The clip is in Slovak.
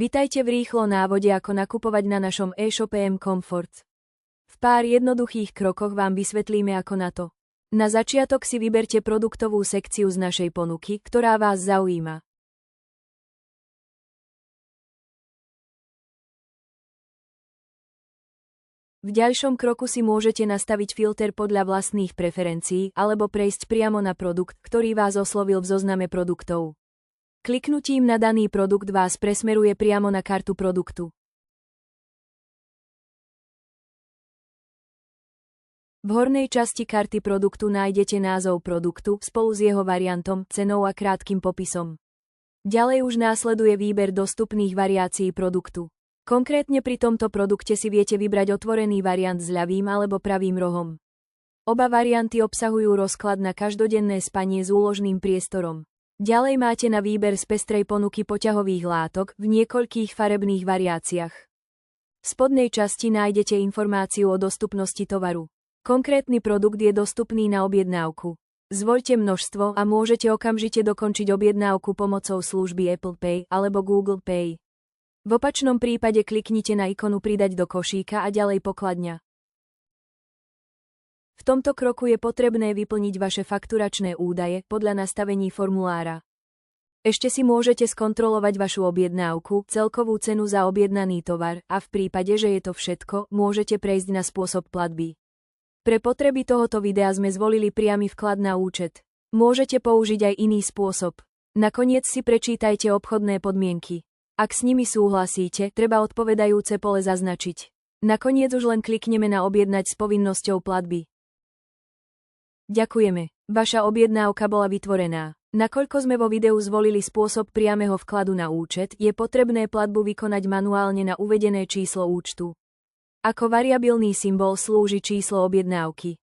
Vitajte v rýchlo návode, ako nakupovať na našom e-shope M-Comforts. V pár jednoduchých krokoch vám vysvetlíme, ako na to. Na začiatok si vyberte produktovú sekciu z našej ponuky, ktorá vás zaujíma. V ďalšom kroku si môžete nastaviť filter podľa vlastných preferencií alebo prejsť priamo na produkt, ktorý vás oslovil v zozname produktov. Kliknutím na daný produkt vás presmeruje priamo na kartu produktu. V hornej časti karty produktu nájdete názov produktu spolu s jeho variantom, cenou a krátkym popisom. Ďalej už následuje výber dostupných variácií produktu. Konkrétne pri tomto produkte si viete vybrať otvorený variant s ľavým alebo pravým rohom. Oba varianty obsahujú rozklad na každodenné spanie s úložným priestorom. Ďalej máte na výber z pestrej ponuky poťahových látok v niekoľkých farebných variáciách. V spodnej časti nájdete informáciu o dostupnosti tovaru. Konkrétny produkt je dostupný na objednávku. Zvoľte množstvo a môžete okamžite dokončiť objednávku pomocou služby Apple Pay alebo Google Pay. V opačnom prípade kliknite na ikonu pridať do košíka a ďalej pokladňa. V tomto kroku je potrebné vyplniť vaše fakturačné údaje podľa nastavení formulára. Ešte si môžete skontrolovať vašu objednávku, celkovú cenu za objednaný tovar a v prípade, že je to všetko, môžete prejsť na spôsob platby. Pre potreby tohoto videa sme zvolili priamy vklad na účet. Môžete použiť aj iný spôsob. Nakoniec si prečítajte obchodné podmienky. Ak s nimi súhlasíte, treba odpovedajúce pole zaznačiť. Nakoniec už len klikneme na objednať s povinnosťou platby. Ďakujeme. Vaša objednávka bola vytvorená. Nakoľko sme vo videu zvolili spôsob priameho vkladu na účet, je potrebné platbu vykonať manuálne na uvedené číslo účtu. Ako variabilný symbol slúži číslo objednávky.